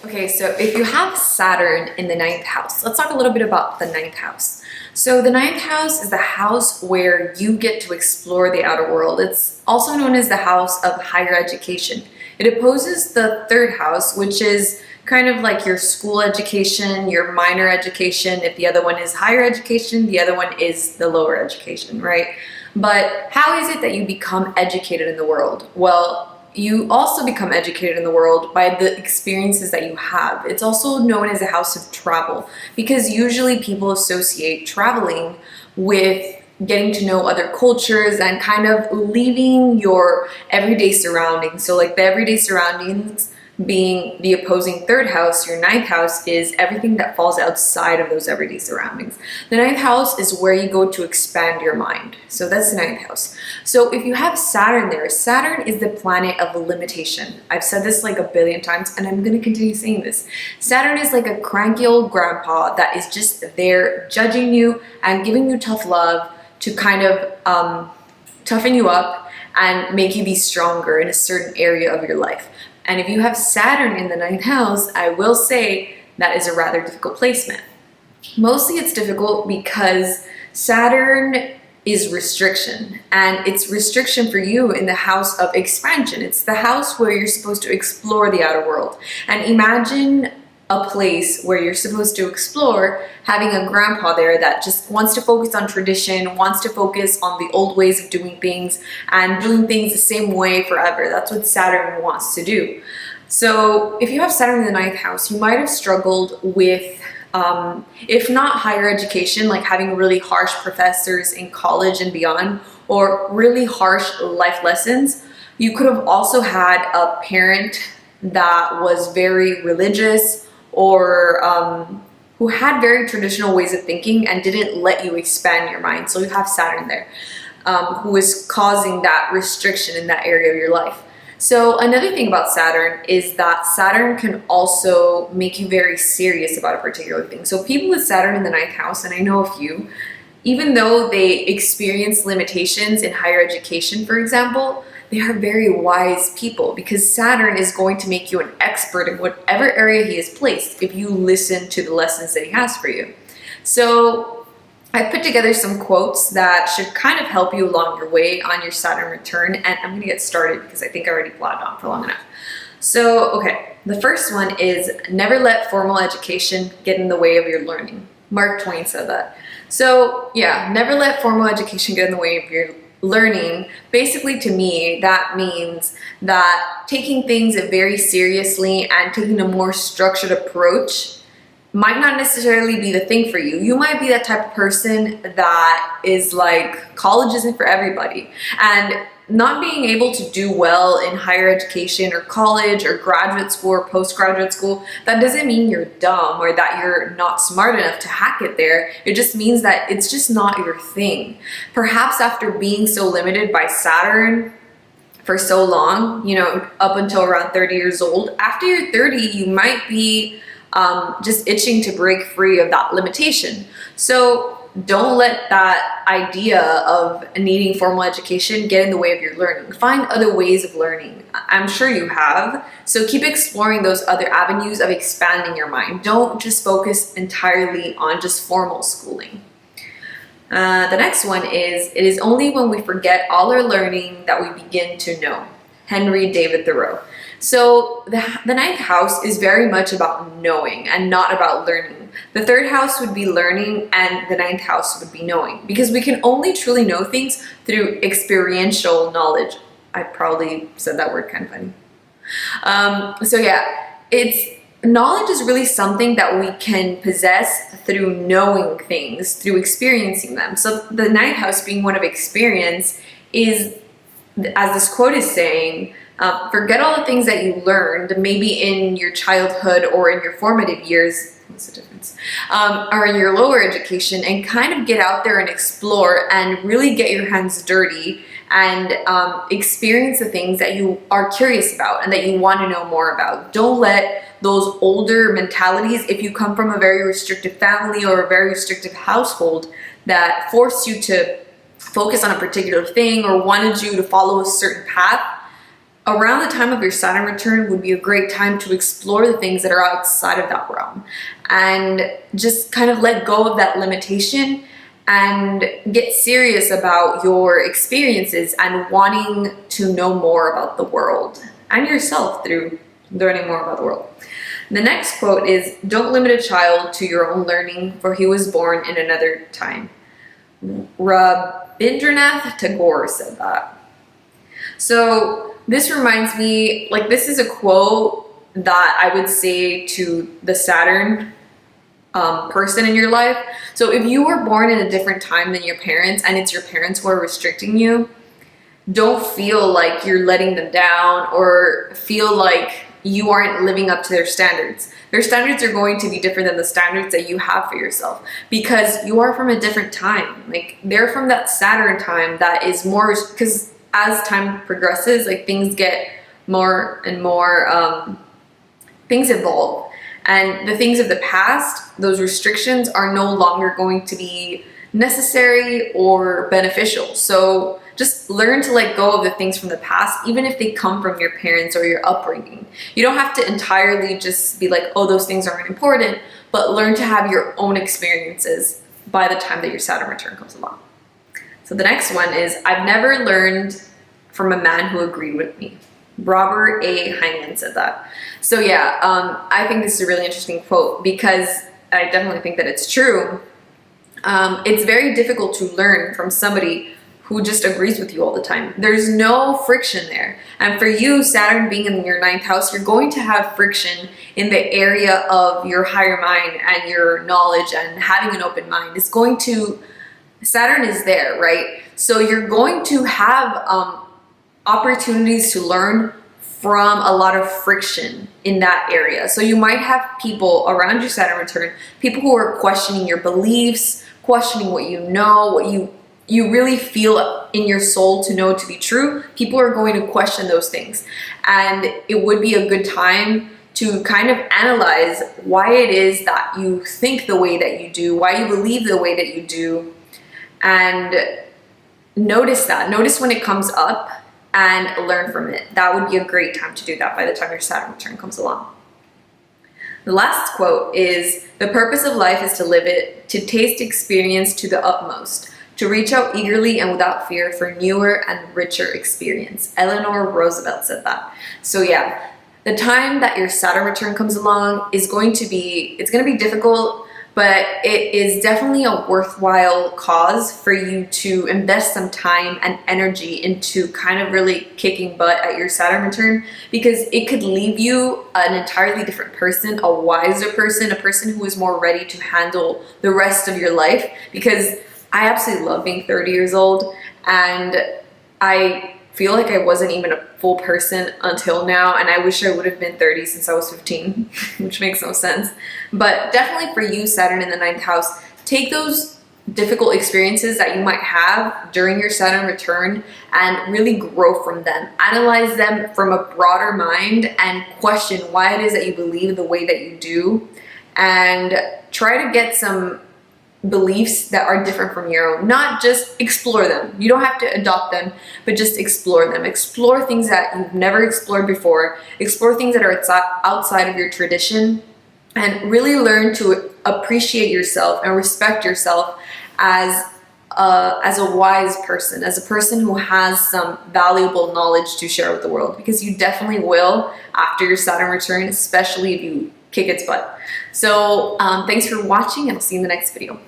Okay, so if you have Saturn in the ninth house, let's talk a little bit about the ninth house. So the ninth house is the house where you get to explore the outer world. It's also known as the house of higher education. It opposes the third house, which is kind of like your school education, your minor education. If the other one is higher education, the other one is the lower education, right? But how is it that you become educated in the world? Well, you also become educated in the world by the experiences that you have. It's also known as a house of travel because usually people associate traveling with getting to know other cultures and kind of leaving your everyday surroundings. So like the everyday surroundings being the opposing third house, your ninth house is everything that falls outside of those everyday surroundings. The ninth house is where you go to expand your mind. So that's the ninth house. So if you have Saturn there, Saturn is the planet of limitation. I've said this like a billion times and I'm going to continue saying this. Saturn is like a cranky old grandpa that is just there judging you and giving you tough love to kind of toughen you up and make you be stronger in a certain area of your life. And if you have Saturn in the ninth house, I will say that is a rather difficult placement. Mostly it's difficult because Saturn is restriction, and it's restriction for you in the house of expansion. It's the house where you're supposed to explore the outer world. And imagine a place where you're supposed to explore having a grandpa there that just wants to focus on tradition, wants to focus on the old ways of doing things and doing things the same way forever. That's what Saturn wants to do. So if you have Saturn in the ninth house, you might have struggled with if not higher education, like having really harsh professors in college and beyond, or really harsh life lessons. You could have also had a parent that was very religious or who had very traditional ways of thinking and didn't let you expand your mind. So you have Saturn there, who is causing that restriction in that area of your life. So another thing about Saturn is that Saturn can also make you very serious about a particular thing. So people with Saturn in the ninth house, and I know a few, even though they experience limitations in higher education, for example, they are very wise people because Saturn is going to make you an expert in whatever area he is placed if you listen to the lessons that he has for you. So I put together some quotes that should kind of help you along your way on your Saturn return, and I'm going to get started because I think I already blabbed on for long enough. So, okay, the first one is never let formal education get in the way of your learning. Mark Twain said that. So yeah, never let formal education get in the way of your learning. Basically, to me, that means that taking things very seriously and taking a more structured approach might not necessarily be the thing for you. You might be that type of person that is like, college isn't for everybody. And not being able to do well in higher education or college or graduate school or postgraduate school, that doesn't mean you're dumb or that you're not smart enough to hack it there. It just means that it's just not your thing. Perhaps after being so limited by Saturn for so long, you know, up until around 30 years old, after you're 30, you might be just itching to break free of that limitation. So don't let that idea of needing formal education get in the way of your learning. Find other ways of learning. I'm sure you have. So keep exploring those other avenues of expanding your mind. Don't just focus entirely on just formal schooling. The next one is, it is only when we forget all our learning that we begin to know. Henry David Thoreau. So the ninth house is very much about knowing and not about learning. The third house would be learning and the ninth house would be knowing, because we can only truly know things through experiential knowledge. I probably said that word kind of funny. So yeah, knowledge is really something that we can possess through knowing things, through experiencing them. So the ninth house being one of experience is, as this quote is saying, forget all the things that you learned, maybe in your childhood or in your formative years, what's the difference, or in your lower education, and kind of get out there and explore and really get your hands dirty and experience the things that you are curious about and that you want to know more about. Don't let those older mentalities, if you come from a very restrictive family or a very restrictive household that forced you to focus on a particular thing or wanted you to follow a certain path, around the time of your Saturn return would be a great time to explore the things that are outside of that realm and just kind of let go of that limitation and get serious about your experiences and wanting to know more about the world and yourself through learning more about the world. The next quote is, "Don't limit a child to your own learning, for he was born in another time." Rabindranath Tagore said that. So this reminds me, like, this is a quote that I would say to the Saturn person in your life. So if you were born in a different time than your parents and it's your parents who are restricting you, don't feel like you're letting them down or feel like you aren't living up to their standards. Their standards are going to be different than the standards that you have for yourself because you are from a different time. Like, they're from that Saturn time that is more, because as time progresses, like, things get more and more, things evolve. And the things of the past, those restrictions are no longer going to be necessary or beneficial. So just learn to let go of the things from the past, even if they come from your parents or your upbringing. You don't have to entirely just be like, oh, those things aren't important, but learn to have your own experiences by the time that your Saturn return comes along. So the next one is, "I've never learned from a man who agreed with me." Robert A. Heinlein said that. So yeah, I think this is a really interesting quote because I definitely think that it's true. It's very difficult to learn from somebody who just agrees with you all the time. There's no friction there. And for you, Saturn being in your 9th house, you're going to have friction in the area of your higher mind and your knowledge and having an open mind. It's going to, Saturn is there, right? So you're going to have opportunities to learn from a lot of friction in that area. So you might have people around your Saturn return, people who are questioning your beliefs, questioning what you know, what you really feel in your soul to know to be true. People are going to question those things. And it would be a good time to kind of analyze why it is that you think the way that you do, why you believe the way that you do, and notice that. Notice when it comes up and learn from it. That would be a great time to do that by the time your Saturn return comes along. The last quote is, "The purpose of life is to live it, to taste experience to the utmost, to reach out eagerly and without fear for newer and richer experience." Eleanor Roosevelt said that. So yeah, the time that your Saturn return comes along is going to be, it's going to be difficult, but it is definitely a worthwhile cause for you to invest some time and energy into kind of really kicking butt at your Saturn return, because it could leave you an entirely different person, a wiser person, a person who is more ready to handle the rest of your life. Because I absolutely love being 30 years old, and I feel like I wasn't even a full person until now, and I wish I would have been 30 since I was 15, which makes no sense. But definitely for you, Saturn in the 9th house, take those difficult experiences that you might have during your Saturn return and really grow from them. Analyze them from a broader mind and question why it is that you believe the way that you do, and try to get some beliefs that are different from your own. Not just explore them. You don't have to adopt them, but just explore them. Explore things that you've never explored before. Explore things that are outside of your tradition, and really learn to appreciate yourself and respect yourself as a wise person, as a person who has some valuable knowledge to share with the world, because you definitely will after your Saturn return, especially if you kick its butt. So thanks for watching, and I'll see you in the next video.